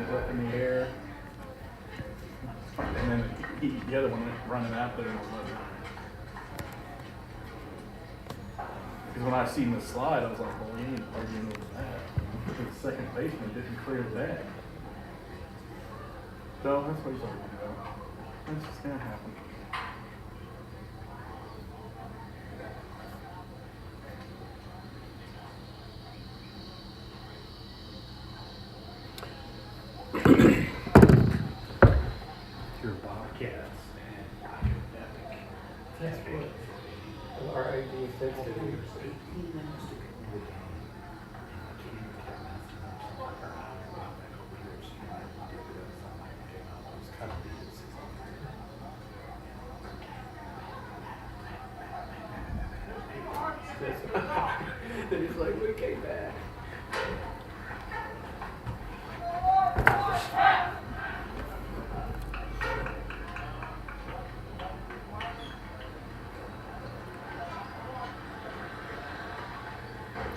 it up in the air. And then the other one running out there. Because when I seen the slide, I was like, well, he ain't arguing over that. The second baseman didn't clear that. So that's what he's arguing about. That's just going to happen. Your Bobcats and epic. That's good. RID fixed it. 18 minutes to go. Then he's like, we came back.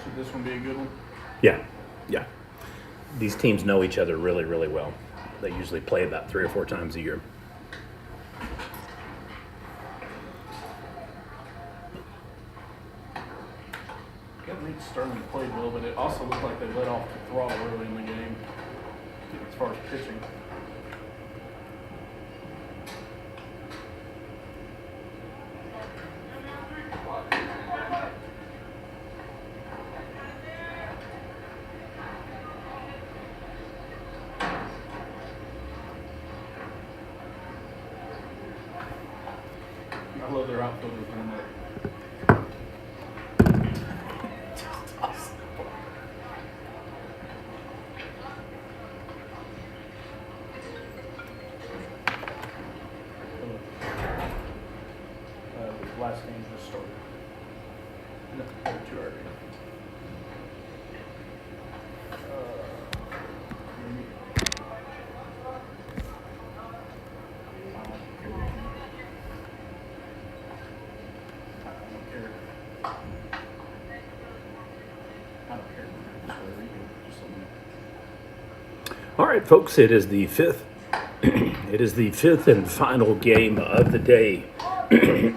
Should this one be a good one? Yeah. These teams know each other really, really well. They usually play about 3 or 4 times a year. That makes Sterling played well, but it also looked like they let off the throttle early in the game as far as pitching. I love their outfielders doing that. The last game just started. No, too early. Maybe. I don't care. All right, folks, it is the fifth. It is the fifth and final game of the day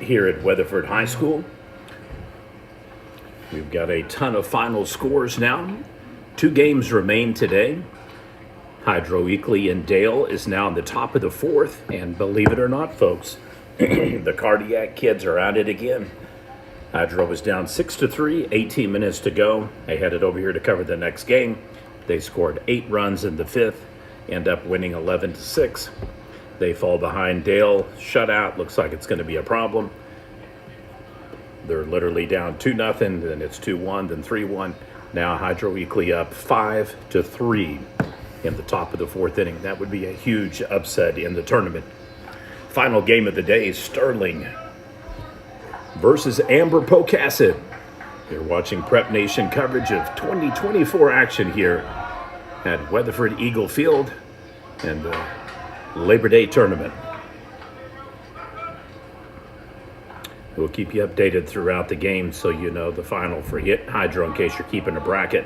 here at Weatherford High School. We've got a ton of final scores now. 2 games remain today. Hydro Eakley and Dale is now in the top of the 4th, and believe it or not, folks, the Cardiac kids are at it again. Hydro was down 6-3, 18 minutes to go. They headed over here to cover the next game. They scored 8 runs in the 5th, end up winning 11-6. They fall behind Dale. Shutout. Looks like it's going to be a problem. They're literally down 2-0, then it's 2-1, then 3-1. Now Hydro Eakley up 5-3 in the top of the 4th inning. That would be a huge upset in the tournament. Final game of the day is Sterling versus Amber Pocasset. You're watching Prep Nation coverage of 2024 action here at Weatherford Eagle Field and the Labor Day tournament. We'll keep you updated throughout the game so you know the final for Hydro in case you're keeping a bracket.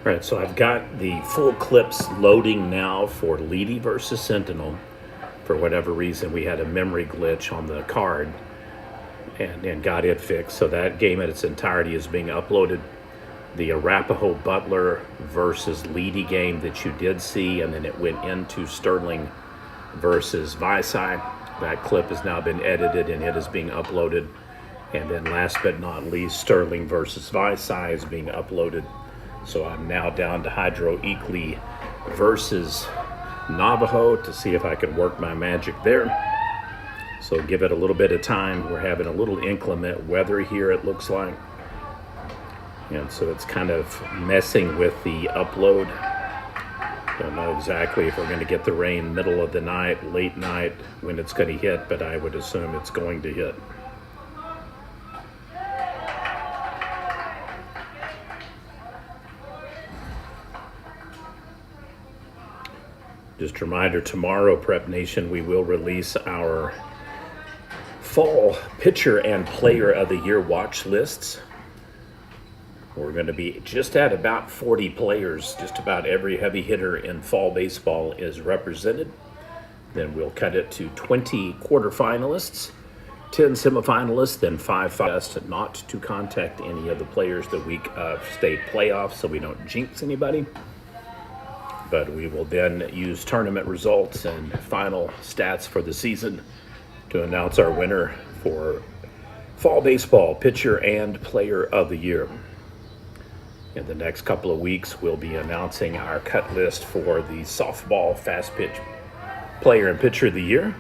All right, so I've got the full clips loading now for Leedy versus Sentinel. For whatever reason, we had a memory glitch on the card and got it fixed. So that game in its entirety is being uploaded. The Arapahoe Butler versus Leedy game that you did see, and then it went into Sterling versus Visai. That clip has now been edited and it is being uploaded. And then last but not least, Sterling versus Visai is being uploaded. So I'm now down to Hydro Eakley versus Navajo to see if I can work my magic there. So give it a little bit of time. We're having a little inclement weather here, it looks like. And so it's kind of messing with the upload. Don't know exactly if we're going to get the rain middle of the night, late night, when it's going to hit, but I would assume it's going to hit. Just a reminder, tomorrow, Prep Nation, we will release our fall pitcher and player of the year watch lists. We're going to be just at about 40 players. Just about every heavy hitter in fall baseball is represented. Then we'll cut it to 20 quarterfinalists, 10 semifinalists, then 5 finalists, not to contact any of the players the week of state playoffs so we don't jinx anybody. But we will then use tournament results and final stats for the season to announce our winner for fall baseball pitcher and player of the year. In the next couple of weeks, we'll be announcing our cut list for the softball fast pitch player and pitcher of the year.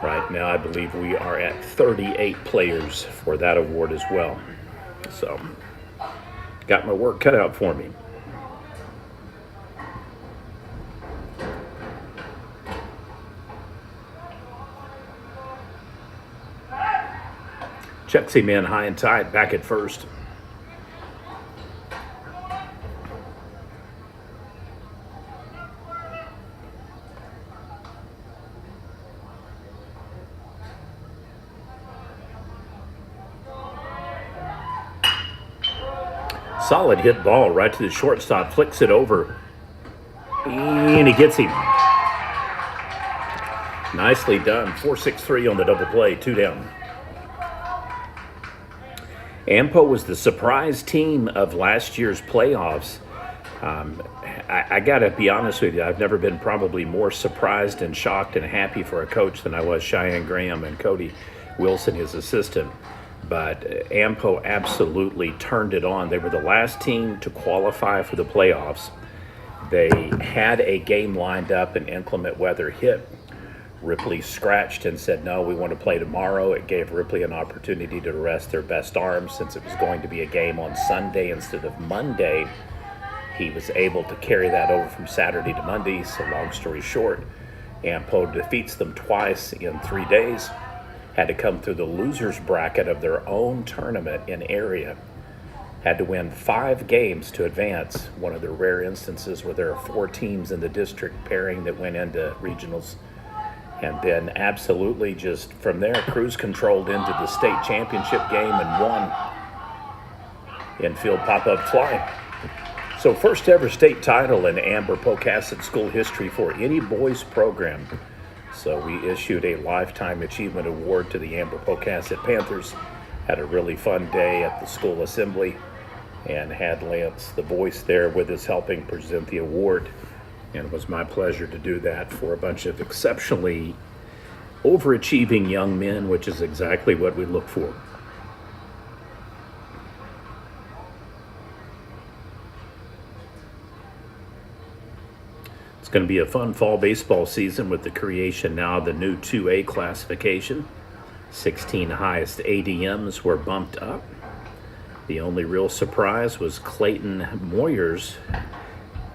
Right now, I believe we are at 38 players for that award as well. So, got my work cut out for me. Checks him in high and tight, back at first. Solid hit ball right to the shortstop, flicks it over, and he gets him. Nicely done. 4-6-3 on the double play, 2 down. AMPO was the surprise team of last year's playoffs. I got to be honest with you, I've never been probably more surprised and shocked and happy for a coach than I was Cheyenne Graham and Cody Wilson, his assistant. But AMPO absolutely turned it on. They were the last team to qualify for the playoffs. They had a game lined up and inclement weather hit. Ripley scratched and said, no, we want to play tomorrow. It gave Ripley an opportunity to rest their best arm since it was going to be a game on Sunday instead of Monday. He was able to carry that over from Saturday to Monday. So long story short, AMPO defeats them twice in 3 days. Had to come through the loser's bracket of their own tournament in area. Had to win 5 games to advance. One of the rare instances where there are 4 teams in the district pairing that went into regionals. And then absolutely just from there, cruise controlled into the state championship game and won infield pop-up fly. So first ever state title in Amber Pocasset school history for any boys program. So we issued a Lifetime Achievement Award to the Amber Pocasset Panthers. Had a really fun day at the school assembly and had Lance, the voice, there with us helping present the award. And it was my pleasure to do that for a bunch of exceptionally overachieving young men, which is exactly what we look for. It's going to be a fun fall baseball season with the creation now of the new 2A classification. 16 highest ADMs were bumped up. The only real surprise was Clayton Moyers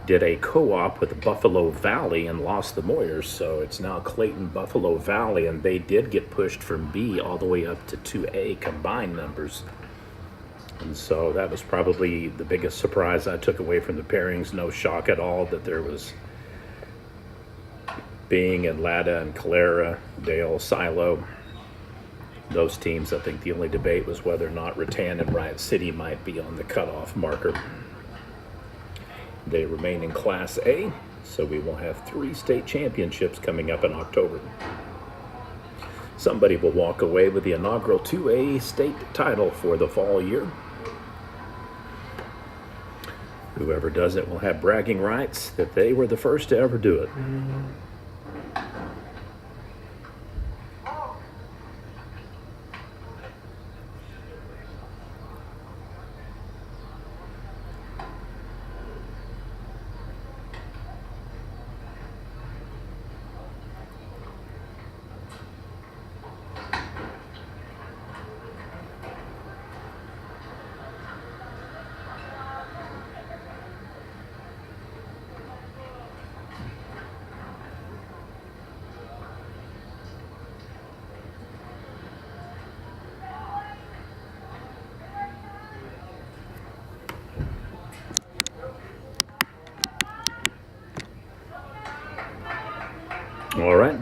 did a co-op with Buffalo Valley and lost the Moyers, so it's now Clayton Buffalo Valley, and they did get pushed from B all the way up to 2A combined numbers. And so that was probably the biggest surprise I took away from the pairings. No shock at all that there was Bing and Lada and Calera, Dale, Silo. Those teams, I think the only debate was whether or not Rattan and Riot City might be on the cutoff marker. They remain in Class A, so we will have 3 state championships coming up in October. Somebody will walk away with the inaugural 2A state title for the fall year. Whoever does it will have bragging rights that they were the first to ever do it.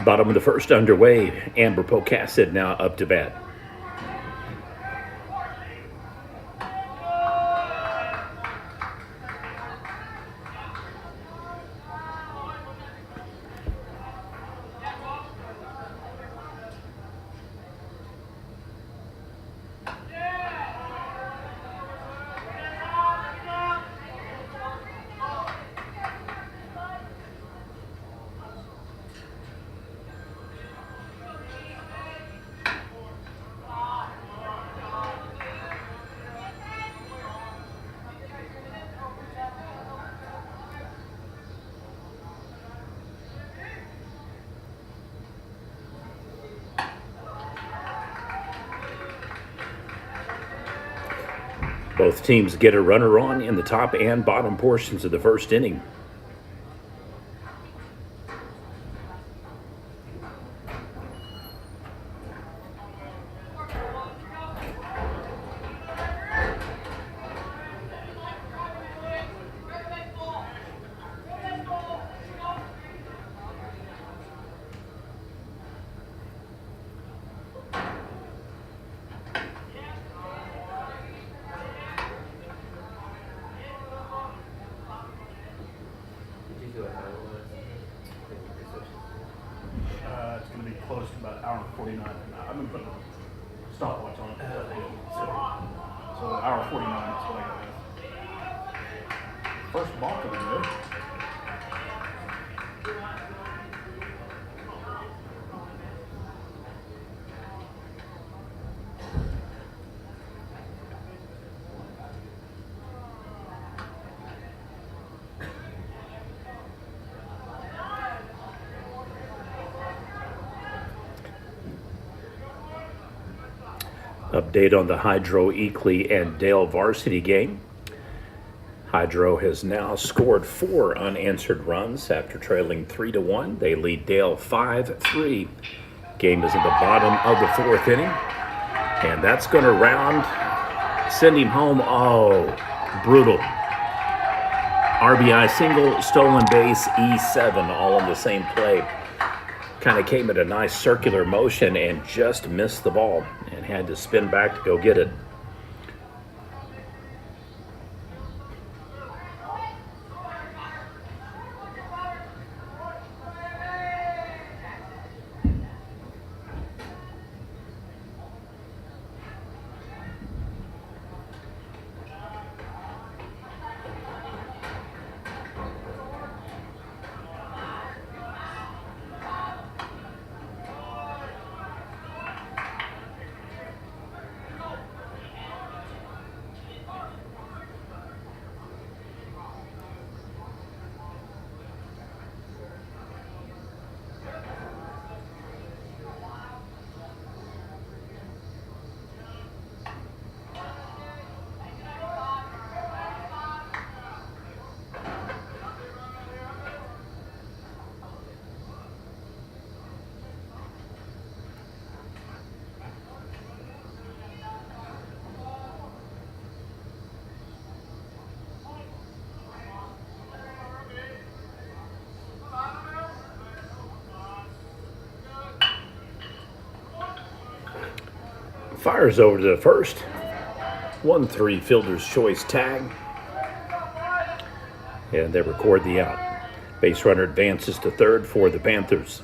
Bottom of the first underway. Amber Pocasset now up to bat. Both teams get a runner on in the top and bottom portions of the first inning. Did you do a hell one? It's going to be close to about an hour and 49. I've been putting a stopwatch on it. So an hour and 49 is what I got. First ball coming in. Update on the Hydro, Eakley, and Dale varsity game. Hydro has now scored 4 unanswered runs after trailing 3-1. They lead Dale 5-3. Game is in the bottom of the 4th inning. And that's going to send him home. Oh, brutal. RBI single, stolen base, E7, all in the same play. Kind of came at a nice circular motion and just missed the ball and had to spin back to go get it. Fires over to the first. 1-3 fielder's choice tag. And they record the out. Base runner advances to third for the Panthers.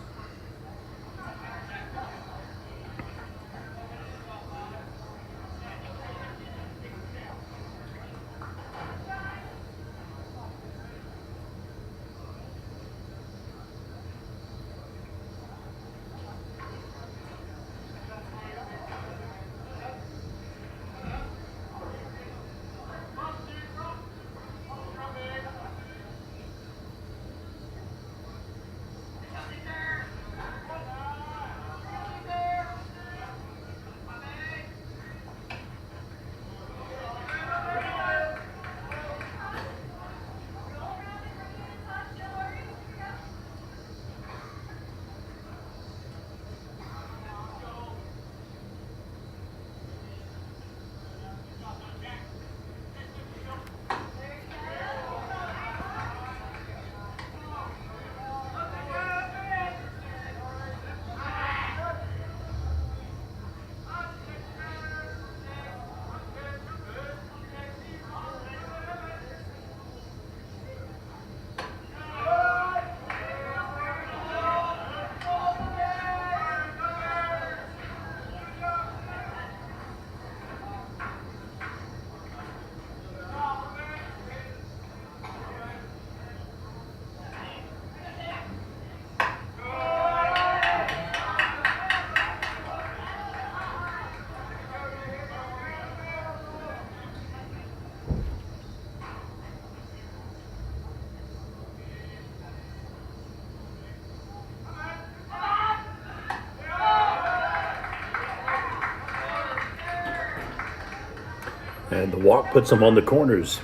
And the walk puts them on the corners.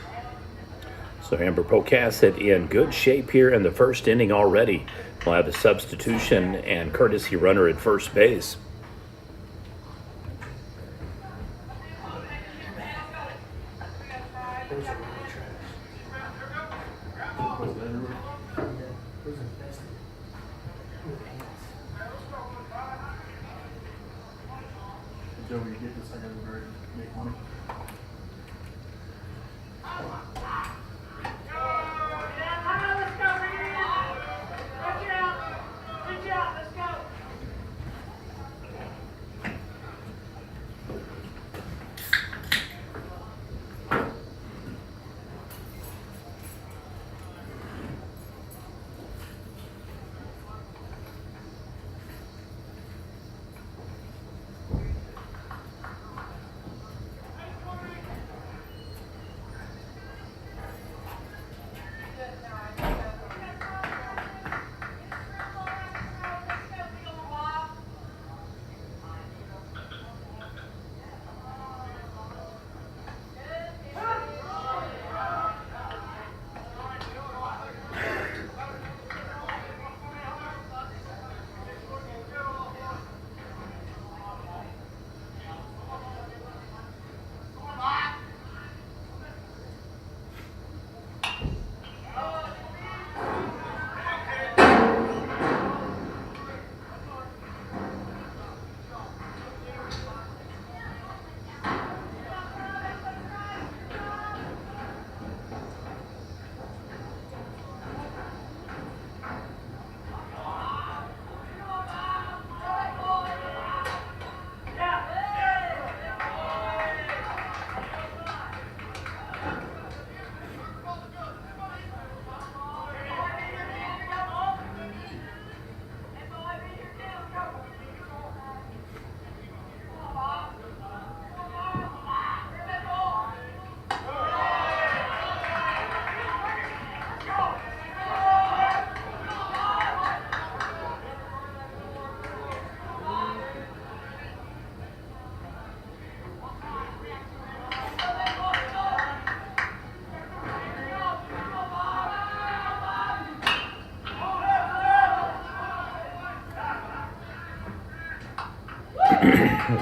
So Amber Pocasset in good shape here in the first inning already. We'll have a substitution and courtesy runner at first base. Those are really trash. Was it everywhere? Yeah, those are infested with ants. Joe, you get this, I gotta very make money.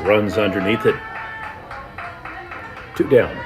Runs underneath it. 2 down.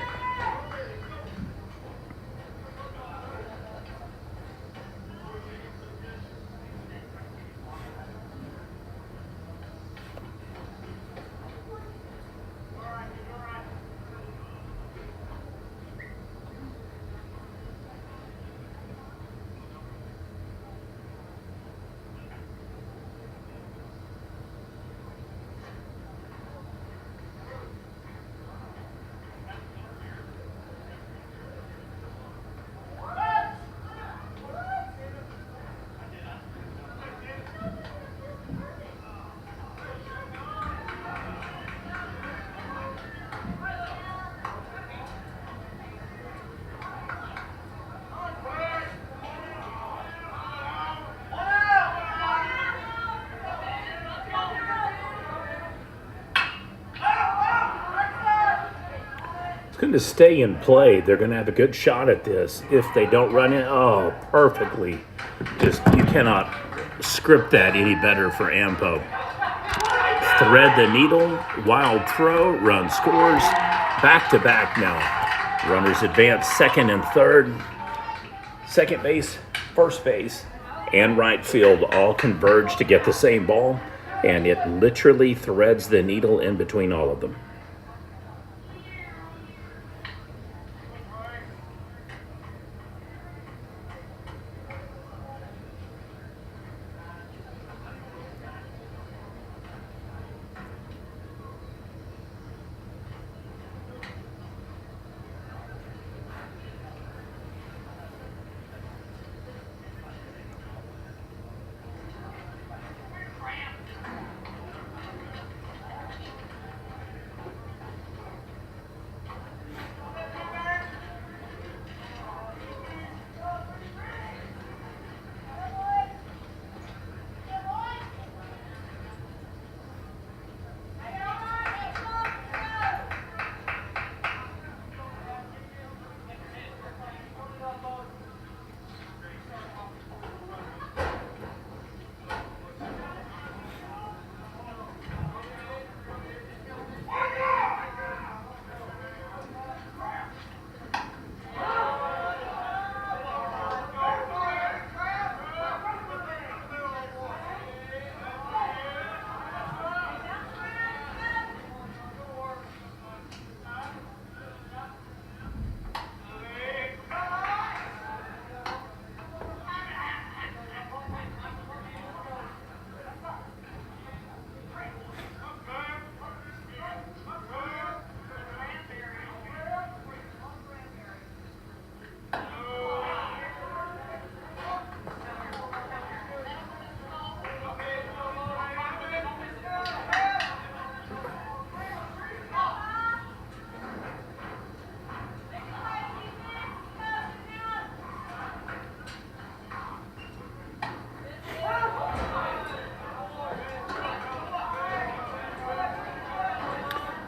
It's going to stay in play. They're going to have a good shot at this. If they don't run it, oh, perfectly. Just, you cannot script that any better for Ampo. Thread the needle, wild throw, run scores. Back to back now. Runners advance second and third. Second base, first base, and right field all converge to get the same ball. And it literally threads the needle in between all of them.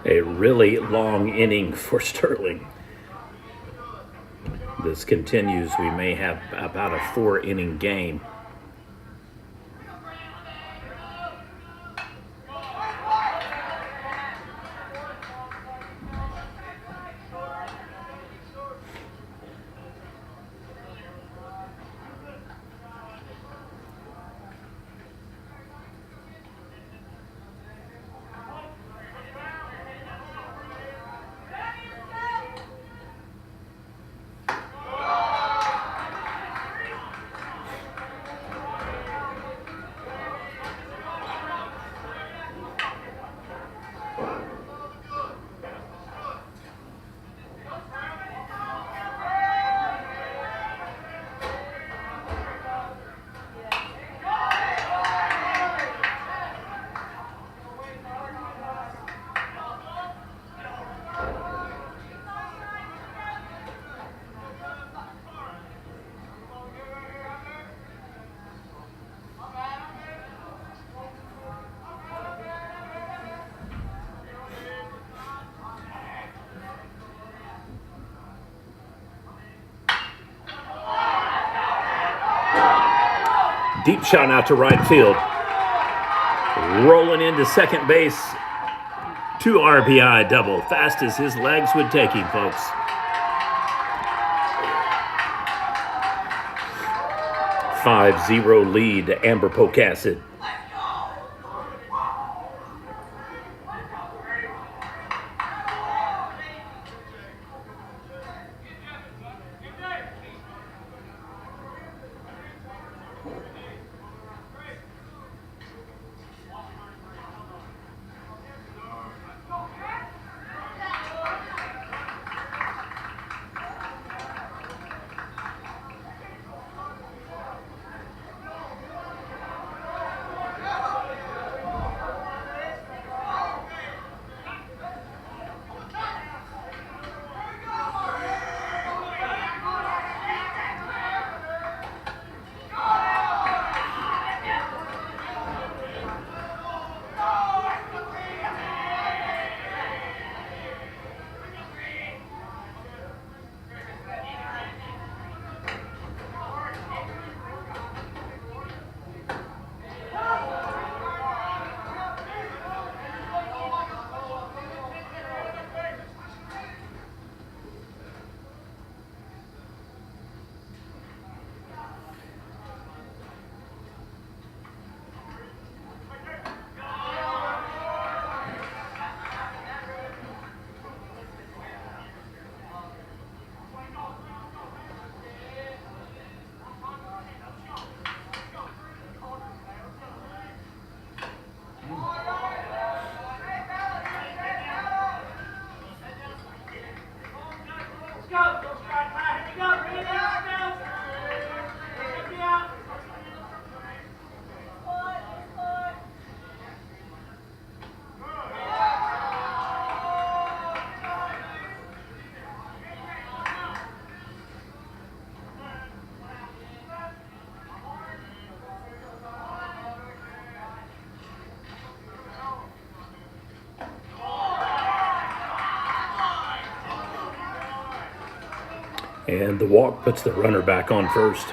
A really long inning for Sterling. This continues. We may have about a 4-inning game. Deep shot out to right field. Rolling into second base. 2 RBI double. Fast as his legs would take him, folks. 5-0 lead to Amber Pocasset. And the walk puts the runner back on first.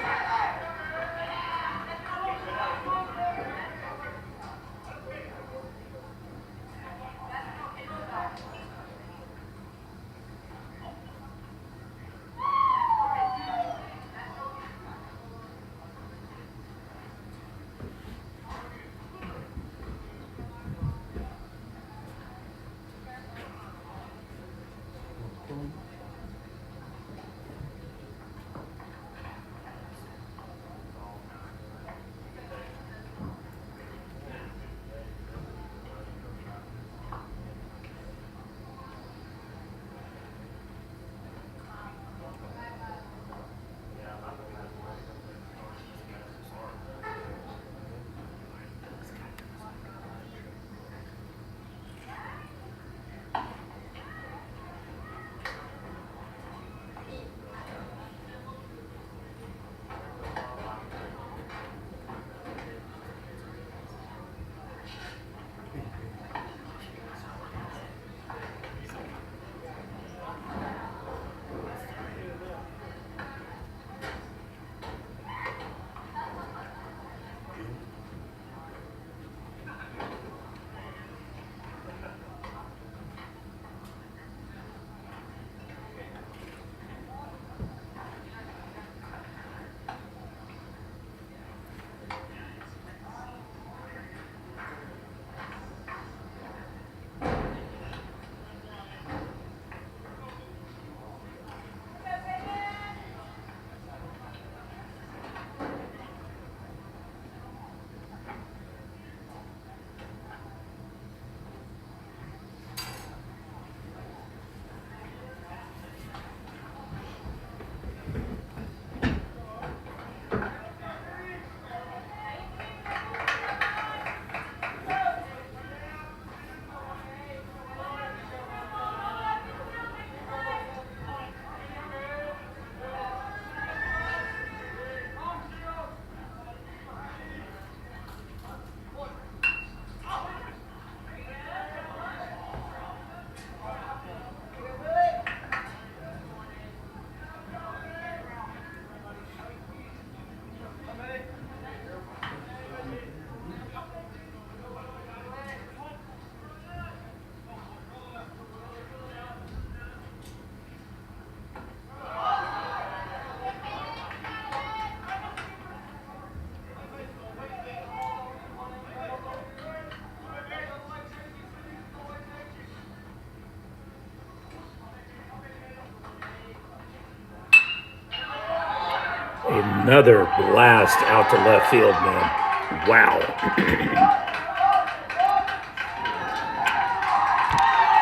Another blast out to left field, man. Wow.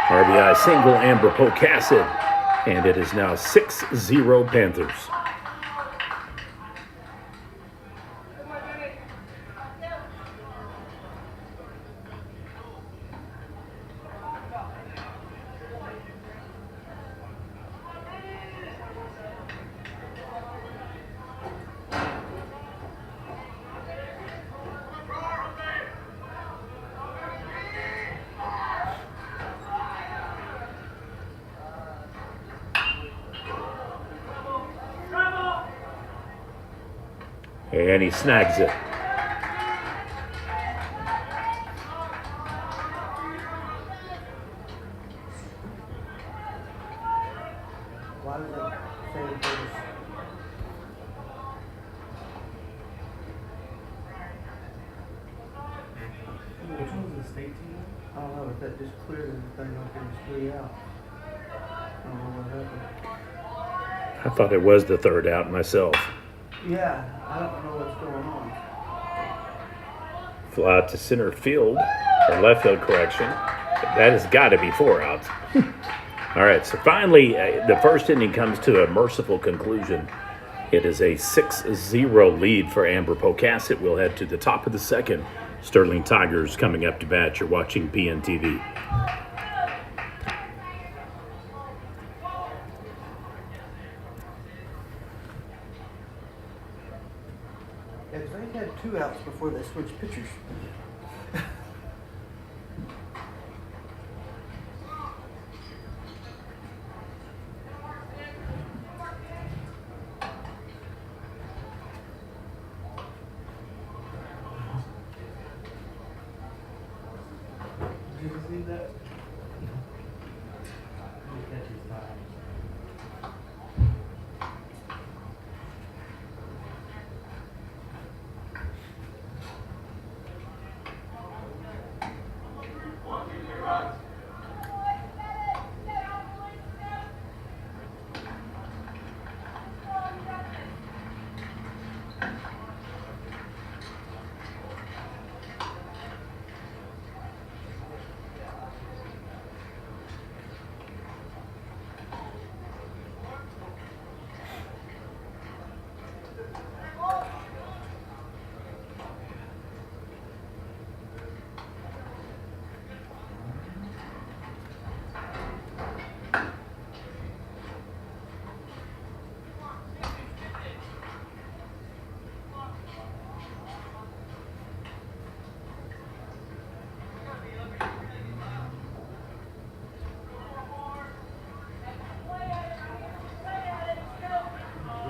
RBI single, Amber Pocasset, and it is now 6-0 Panthers. And he snags it. Why does that say it goes? Which one's the state team? I don't know, but that just cleared everything like it was three out. I don't know what happened. I thought it was the third out myself. Yeah, I don't know what's going on. Fly out to center field, or left field correction. That has got to be 4 outs. All right, so finally, the first inning comes to a merciful conclusion. It is a 6-0 lead for Amber Pocasset. We'll head to the top of the second. Sterling Tigers coming up to bat. You're watching PNTV. Yeah, 'cause they had 2 outs before they switched pitchers. Did you see that? He catches time.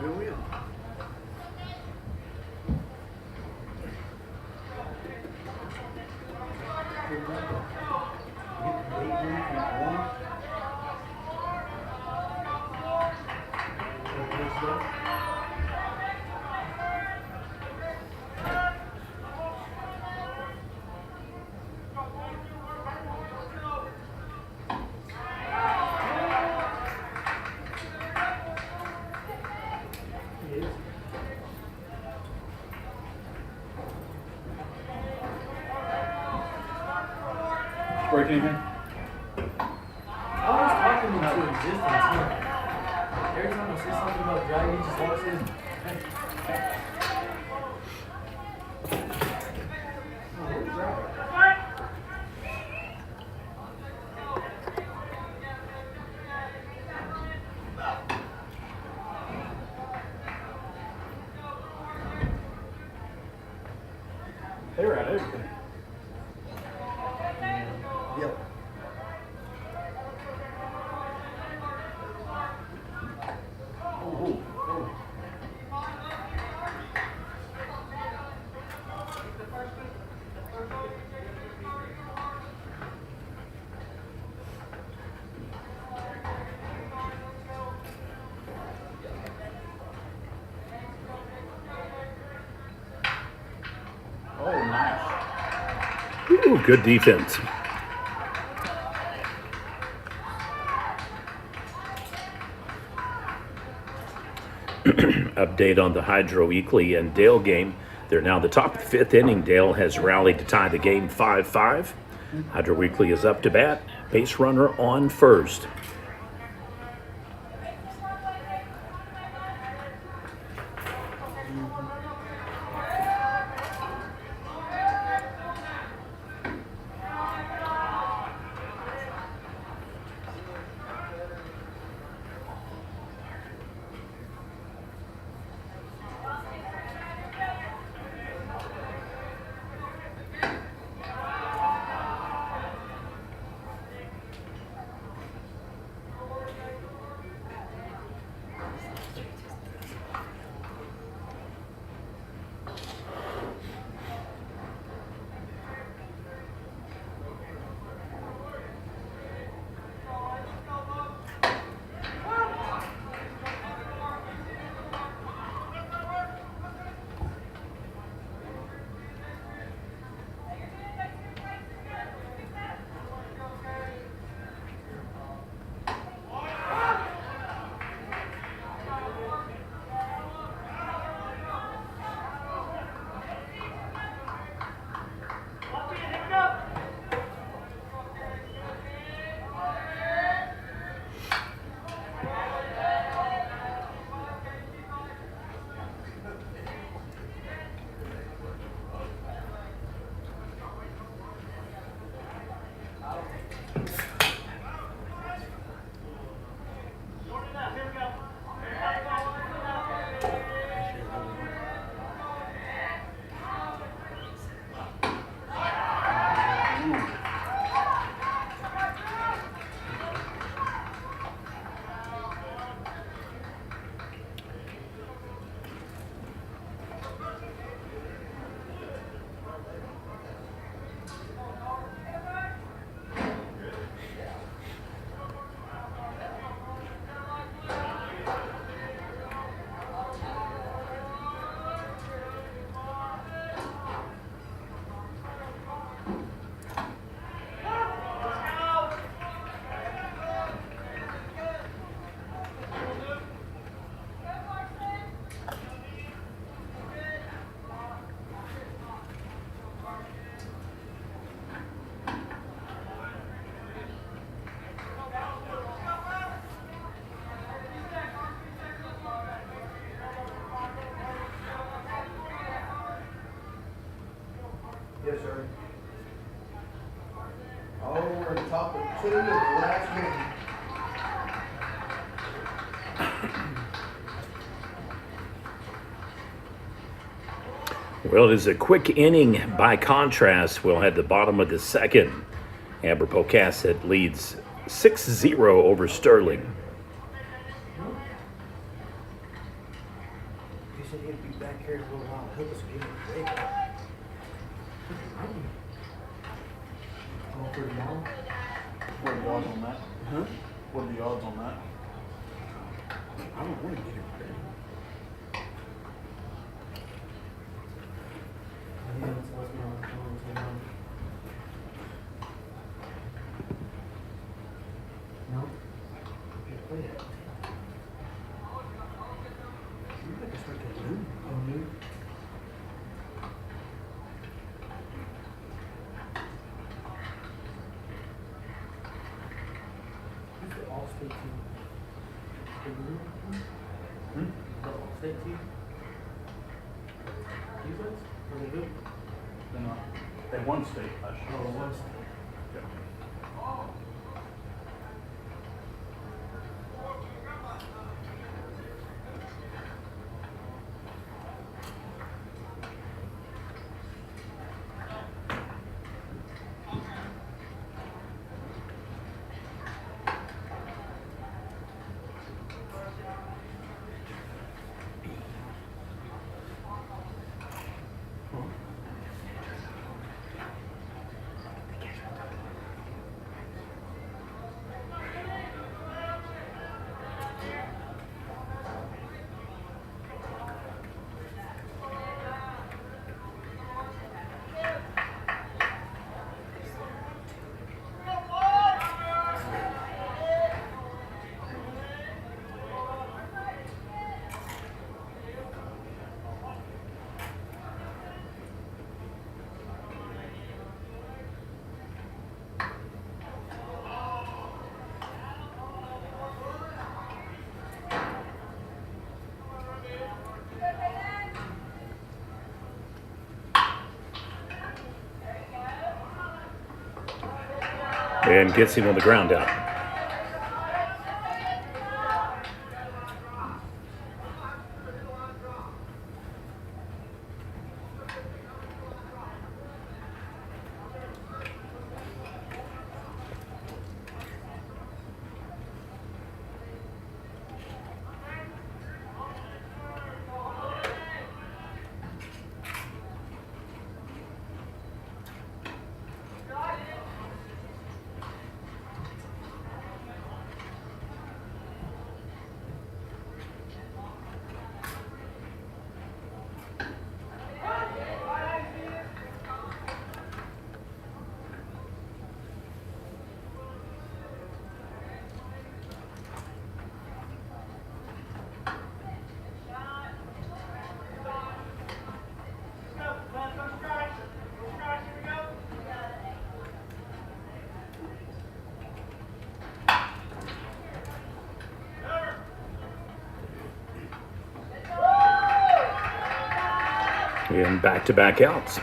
We'll win. Break anything? I was talking into existence. Yeah. Every time I say something about dragon, he just walks in. They were at everything. Yep. Oh, nice. Ooh, good defense. Update on the Hydro Eakley and Dale game. They're now the top of the fifth inning. Dale has rallied to tie the game 5-5. Hydro Eakley is up to bat. Base runner on first. Yes, sir. Oh, we're at the top of 2 of the last game. Well, it is a quick inning by contrast. We'll have the bottom of the second. Amber Pocasset leads 6-0 over Sterling. He said he'd be back here in a little while to help us get it ready. Oh, for tomorrow? What are the odds on that? Huh? What are the odds on that? I don't want to get it ready. Yeah, that's what's going on. No? Can't play it. You better start getting new. Oh, new? Who's the all-state team? The blue? The all-state team? Defense? Or they good? They're not. They won state last year. Oh, one state. Yeah. and gets him on the ground out. And back-to-back outs.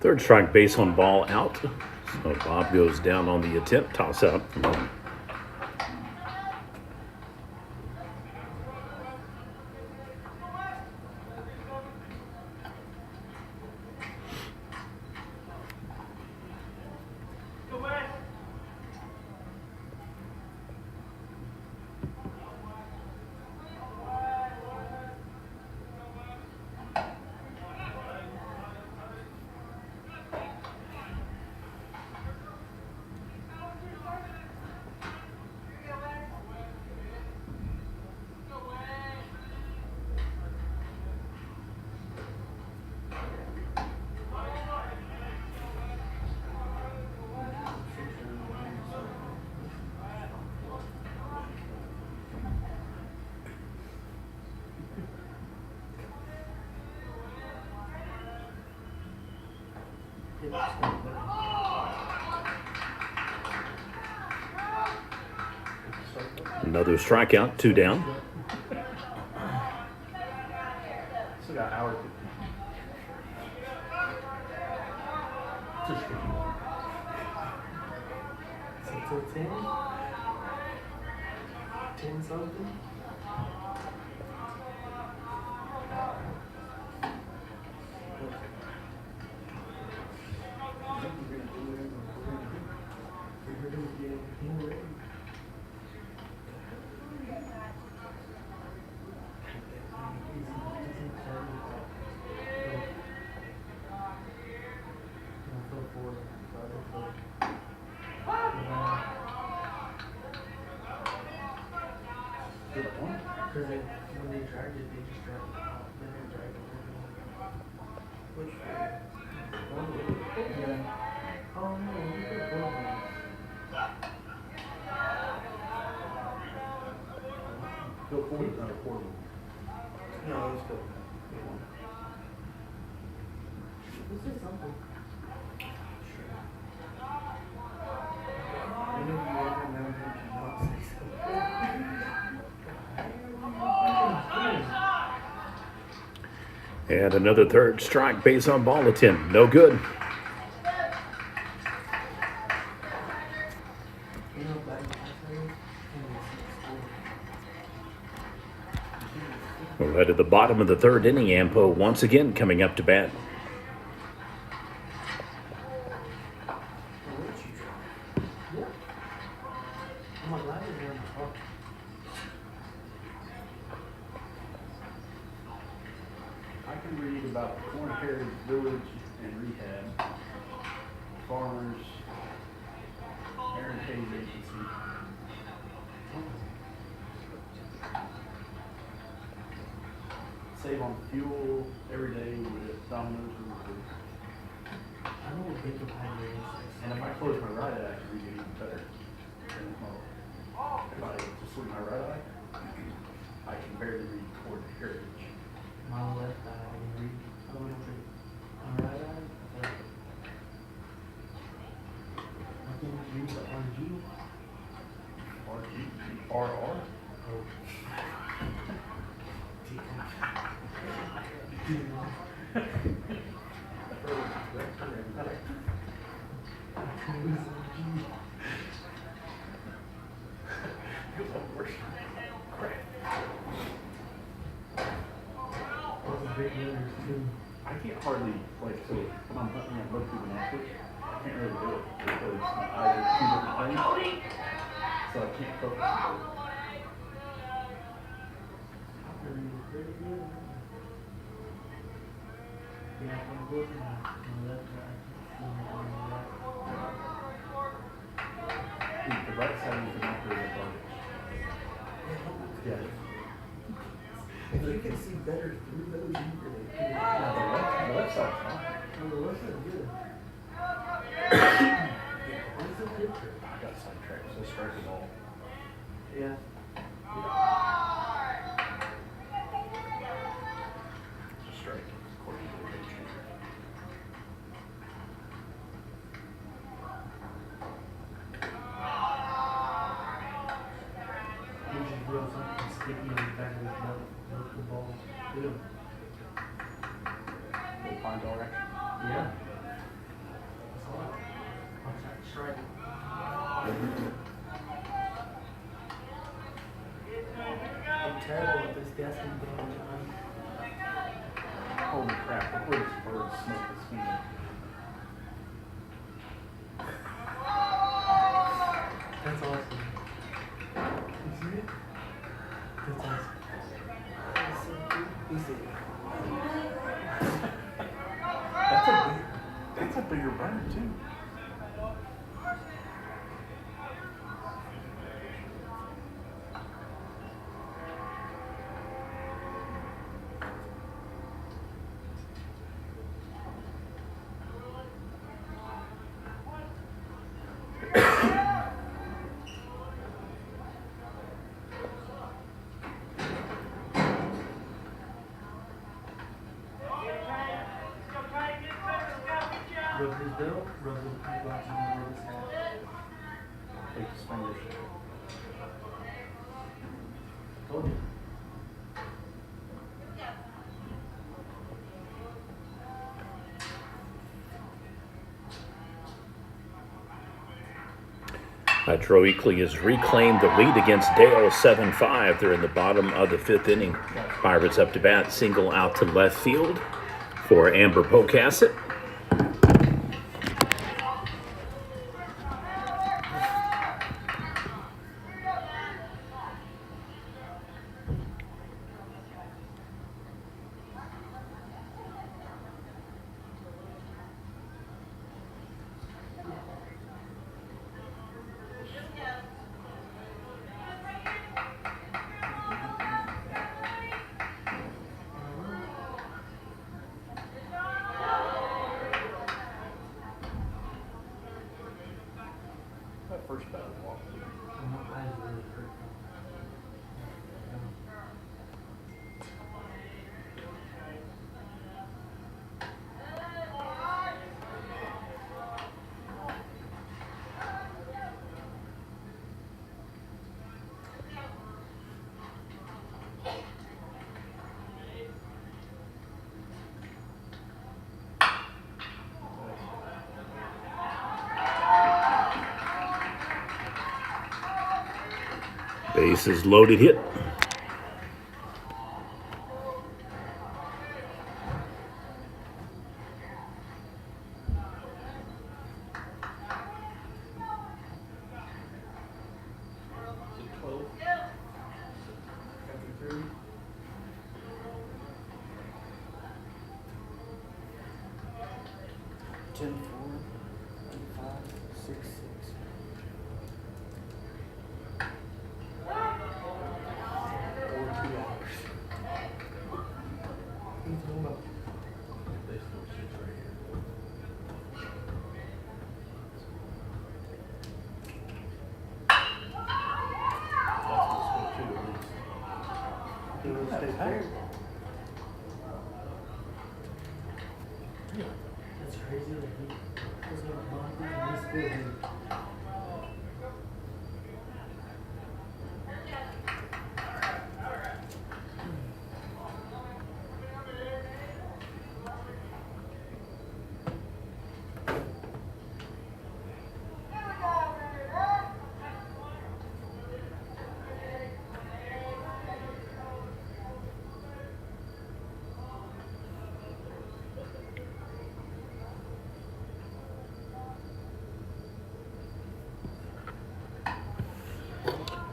Third strike, base on ball, out. So Bob goes down on the attempt toss out. Another strikeout, 2 down. Still got hour 15. So 10? 10 something? Because when they dragged it, they just dragged it out. Then they dragged it over. Which yeah. Oh no, we put both of them. Bill Ford is not a portal. No, it's good. Let's say something. Any of you ever know who cannot say something? And another third strike, base on ball attempt. No good. We're right at the bottom of the third inning. Ampo once again coming up to bat. I can read about Corn Heritage Village and Rehab, Farmers, Heritage Agency. Save on fuel every day with Domino's or Uber. I know what big behind it is. And if I close my right eye, I can read it even better. If I just sleep my right eye, I can barely read Corn Heritage. My left eye, I can read. Oh, no, my right eye, I can read the RG. RR? Oh. Big letters too. I can't hardly, like, so when I'm hunting and look through the notebook, I can't really do it because my eyes are two different things. So I can't focus on it. I can read it pretty good. Yeah, I'm looking at my left eye. On the right. The right side is not really garbage. Yeah. If you can see better through those, you really can. Yeah, the left side's fine. Oh, the left side's good. What's the picture? I got sidetracked, so strike the ball. Yeah. Strike, according to the picture. You should throw something sticky on the back of his belt. The ball. Yeah. Little pine dog action. Yeah. That's all. Watch that. Strike. I'm terrible at this guessing game, John. Holy crap, the bird smoked his finger. That's awesome. You see it? That's awesome. You see it? That's a bigger bird too. Rub his belt, rub his box, and rub his hat. Take his fingers. Told you. Hydro-Eakly has reclaimed the lead against Dale 7-5. They're in the bottom of the 5th inning. Pirates up to bat, single out to left field for Amber Pocasset. That first bat walk. My eyes really hurt. Bases loaded hit. Is it 12? After 3. Ten, 4, 5, 6, 6. Or 2 hours. What are you talking about? They still shit right here. That's the score too, at least. It was That's stay tight. there. That's crazy that he was going to block it and he still hit it.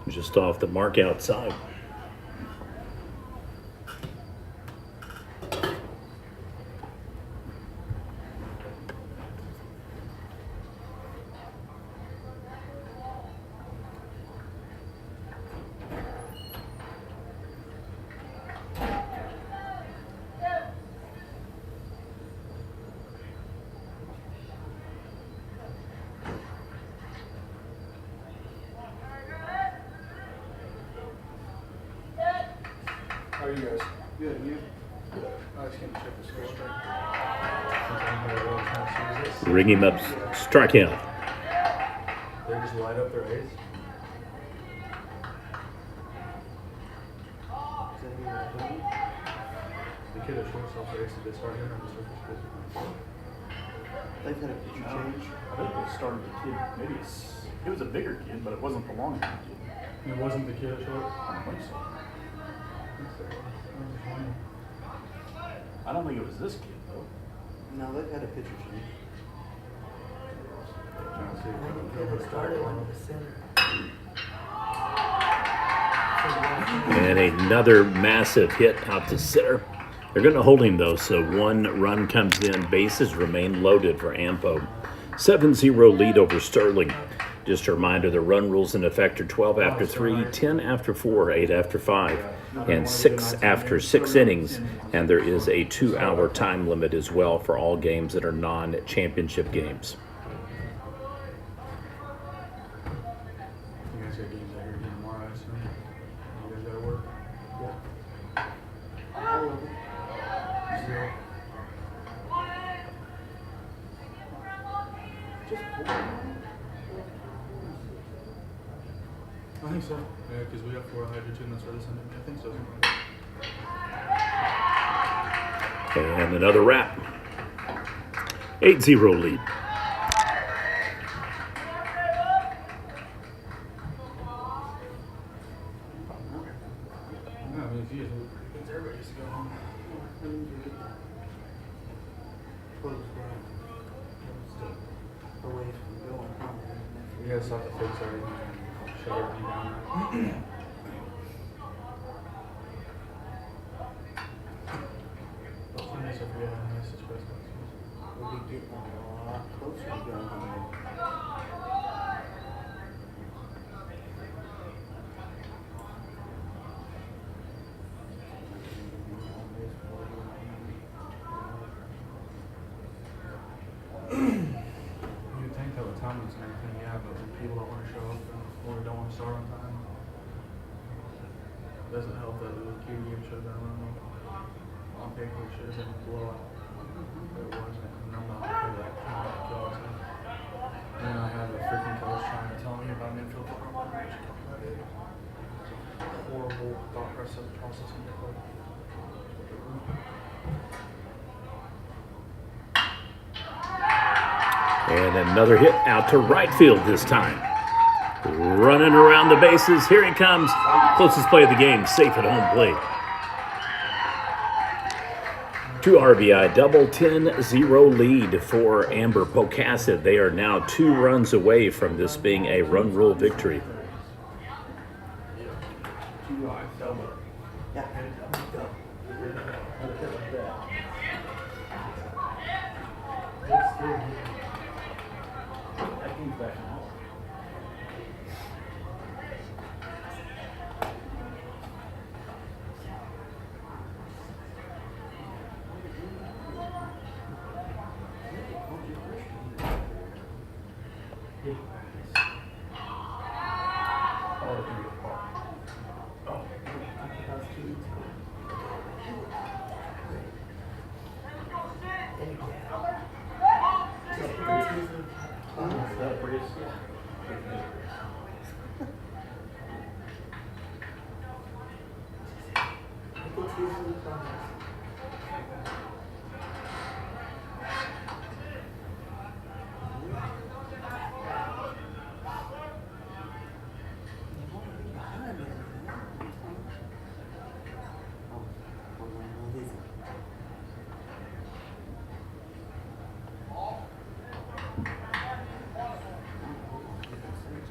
Just off the mark outside. How are you guys? Good, you? Good. I just came to check the score straight. Ring him up, strike out. They just light up their A's. The kid at shortstop, they start him on the surface. They've had a pitcher change. I think they started the kid, maybe it was a bigger kid, but it wasn't the long kid. It wasn't the kid at short. I don't think so. I don't think it was this kid though. No, they've had a pitcher change. Trying to see if Yeah, they started one in the center. And another massive hit out to center. They're going to hold him, though, so one run comes in. Bases remain loaded for Ampo. 7-0 lead over Sterling. Just a reminder, the run rules in effect are 12 after 3, 10 after 4, 8 after 5, and 6 after 6 innings. And there is a 2-hour time limit as well for all games that are non-championship games. you guys got games out here again tomorrow, I assume. You guys gotta work. All of them. Still. Just four. I think so. Yeah, because we got 4 hydrogen that's ready to send it. I think so. And another wrap. 8-0 lead. Yeah, I mean, if you guys, everybody just go home. Close down. Away from going home. You guys have to fix everything. Shut everything down. That's nice if we have a nice espresso. We'll be getting a lot closer to going home. You'd think that with Thomas and everything, yeah, but when people don't want to show up or don't want to start on time, it doesn't help that the key game should have been run on paper. It should have been a blowout. But it wasn't. And I'm not okay with that kind of chaos. And then I had a freaking coach trying to tell me about midfield performance. Horrible thought process in your play. And another hit out to right field this time. Running around the bases. Here he comes. Closest play of the game. Safe at home plate. 2 RBI double, 10-0 lead for Amber Pocasset. They are now 2 runs away from this being a run rule victory. Yeah. That game's back in home. Oh, it's gonna be a call. Oh. Is that pretty?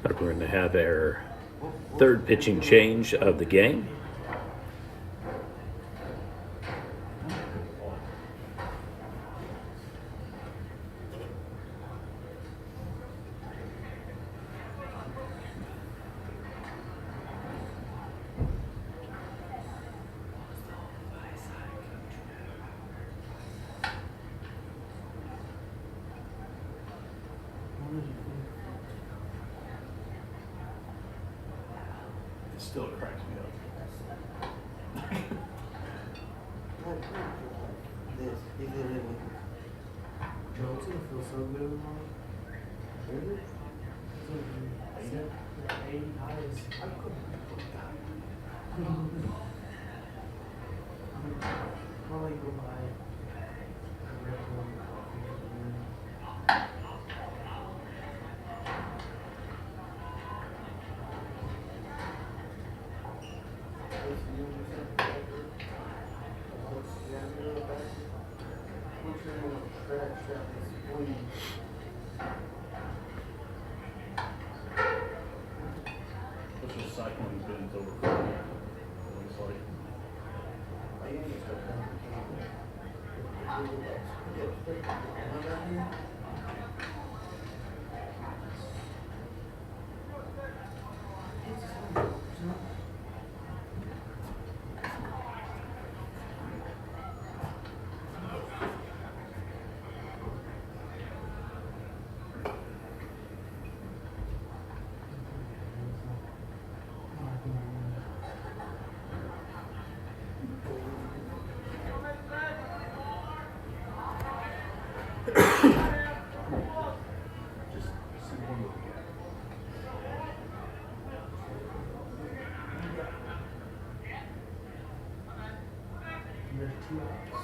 We're going to have our third pitching change of the game. It still cracks me up. This, he's in it. Joe, it's gonna feel so good tomorrow. Really? It's gonna be 80 highs. Probably go buy a Red Bull coffee. Let's just cycling bins over for me. Looks like. Just see one look at it. There's 2 outs.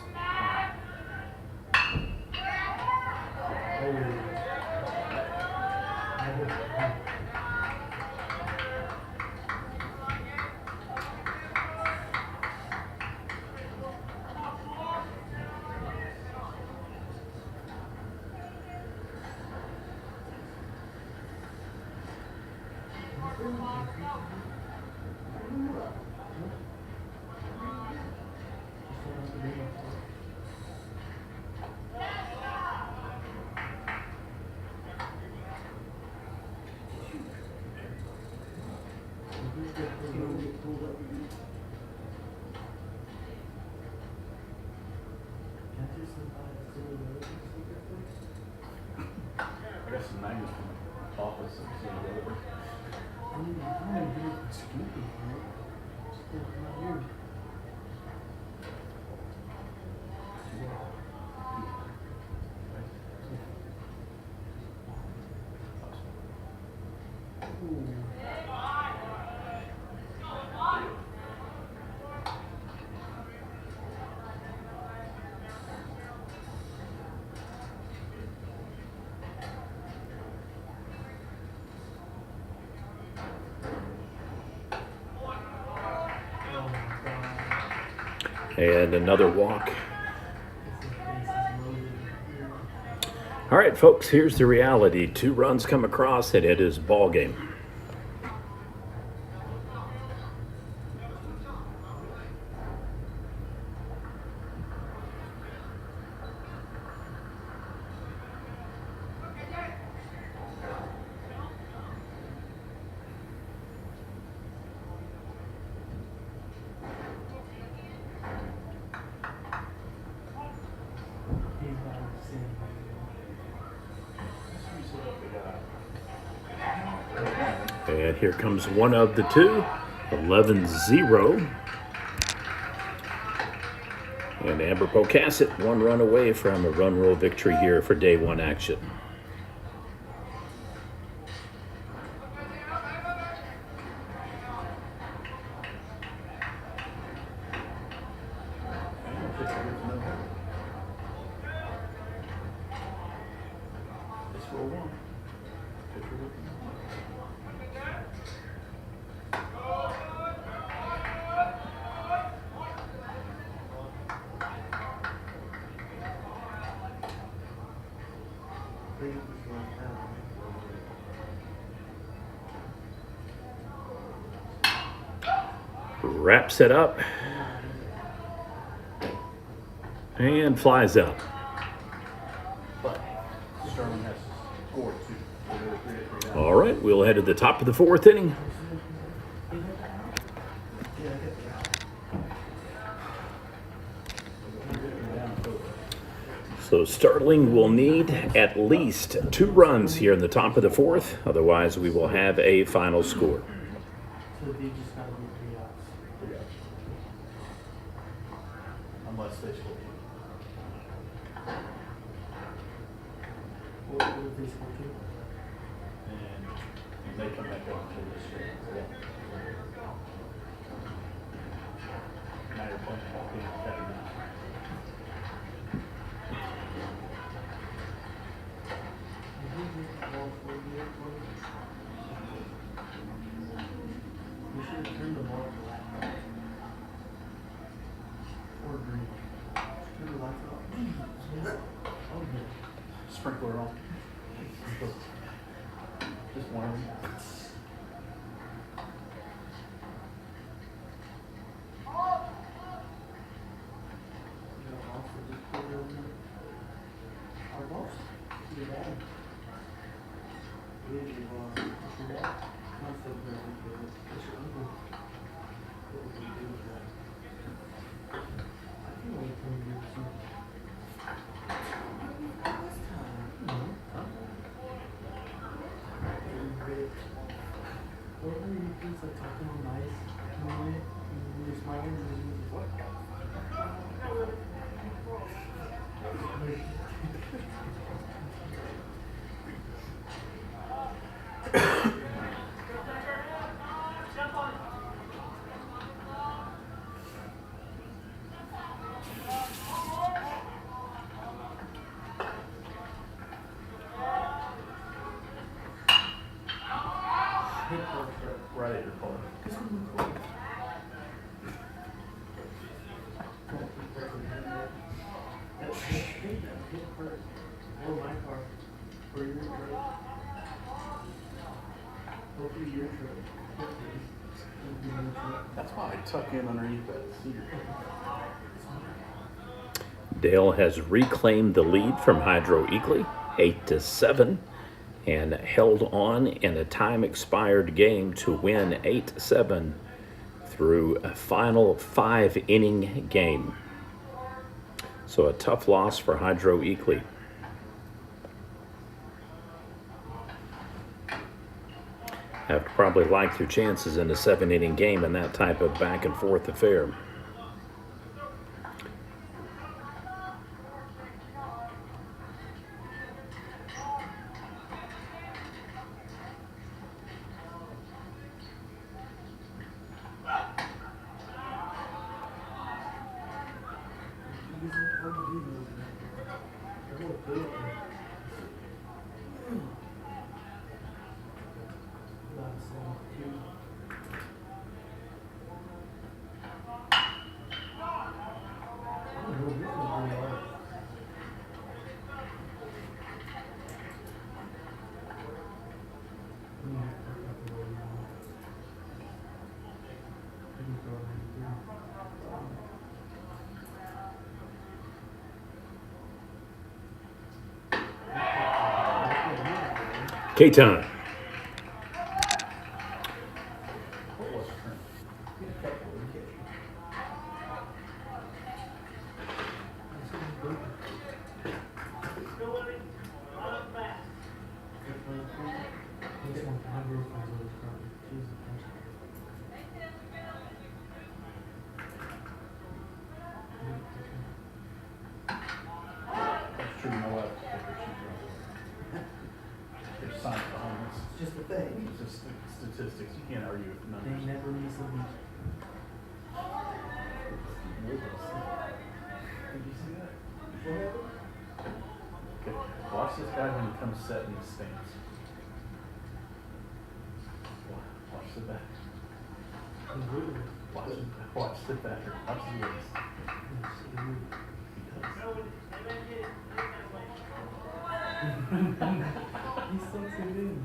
I got some magnets from the office and see whatever. And another walk. All right, folks, here's the reality. 2 runs come across, and it is ball game. And here comes one of the 2, 11-0. And Amber Pocasset 1 run away from a run rule victory here for day 1 action. It's roll one. Pitcher looking. Wraps it up and flies out. But Sterling has scored 2. So they're 3-3 down. All right, we'll head to the top of the 4th inning. So Sterling will need at least 2 runs here in the top of the 4th. Otherwise, we will have a final score. So they just gotta be 3 outs. 3 outs. Unless they score 2. What if they score 2? And they come back up to this year. Now you're playing ball game. We should have turned the ball to left. sprinkler on. Just one of them. Our boss, your dad. Your dad. My stepbrother, it's your uncle. What would we do with that? I can only come here some. This time. Whatever you think like talking all nice, you're smiling and you're what? Right at your car. Or my car. Or your truck. Hopefully your truck. That's why I tuck in underneath that seat. Dale has reclaimed the lead from Hydro Eagley, 8-7, and held on in a time-expired game to win 8-7 through a final 5-inning game. So a tough loss for Hydro Eagley. Have to probably like their chances in a 7-inning game in that type of back-and-forth affair. K-Time. What was her? That's true, my wife will take her shoes off. There's science behind this. It's just a thing. It's just statistics. You can't argue with They numbers. never miss a beat. Did you see that? Okay, watch this guy when he comes set in the stance. Watch the back. Watch the back. Watch the waist. He sucks it in.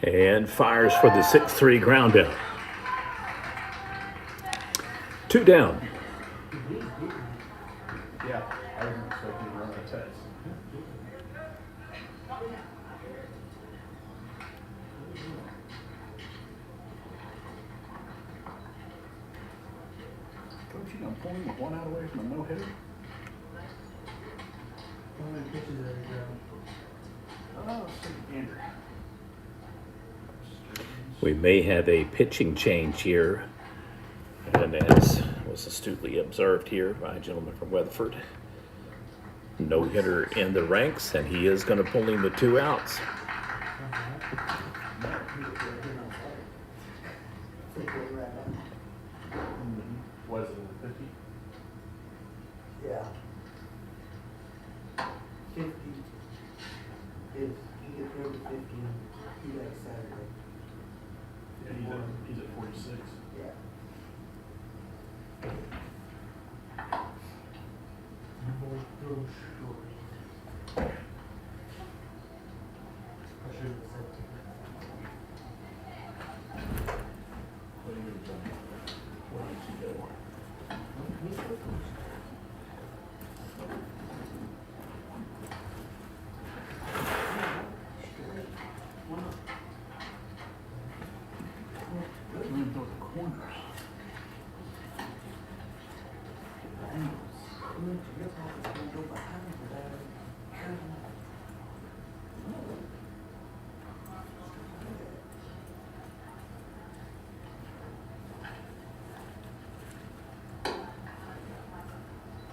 And fires for the 6-3 ground out. 2 down. Yeah, I wasn't expecting to run a test. Coach, you gonna pull him with 1 out away from a no-hitter? How many pitches are you ground? Oh, let's take Andrew. We may have a pitching change here. And as was astutely observed here by a gentleman from Weatherford, no hitter in the ranks, and he is going to pull him with 2 outs. What is it, 50? Yeah. 50. If he gets rid of 50, he likes Saturday. Yeah, he's at 46. Yeah. little short. I should have said to her. What are you doing? Why don't you go? Leave those corners.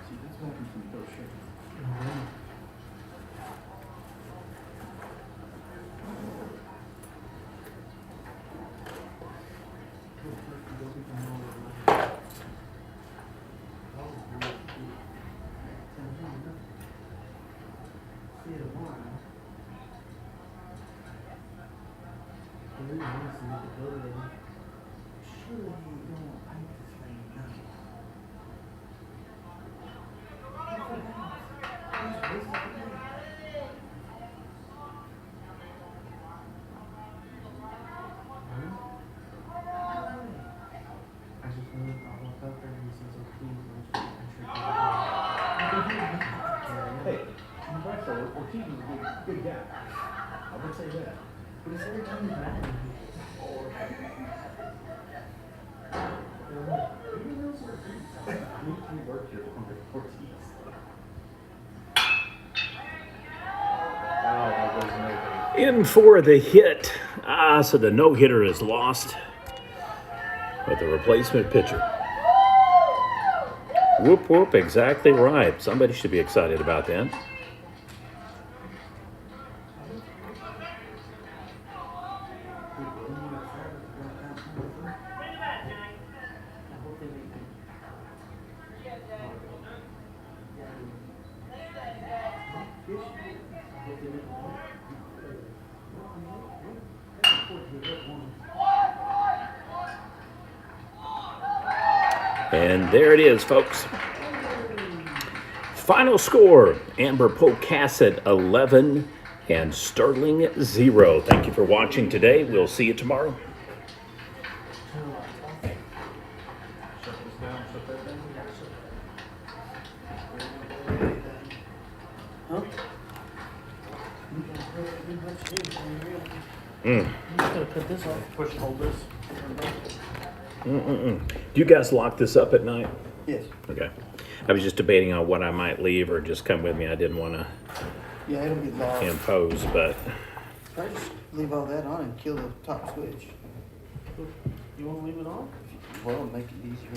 See, that's what happens when you go straight. I just knew I walked up there and he says, okay, Hey, Nebraska, we're keeping a good guy. I would say that. but it's every time he's mad at me. We work here under Portuguese. Oh, that was amazing. In for the hit. So the no-hitter is lost with the replacement pitcher. Whoop, whoop, exactly right. Somebody should be excited about that. And there it is, folks. Final score, Amber Pocasset 11 and Sterling 0. Thank you for watching today. We'll see you tomorrow. Shut this down, shut that down. Huh? Mm. I'm just gonna cut this off. Push and hold this. Do you guys lock this up at night? Yes. Okay. I was just debating on what I might leave or just come with me. I didn't want to Yeah, it'll be locked. impose, but I just leave all that on and kill the top switch. You want to leave it on? Well, it'll make it easier.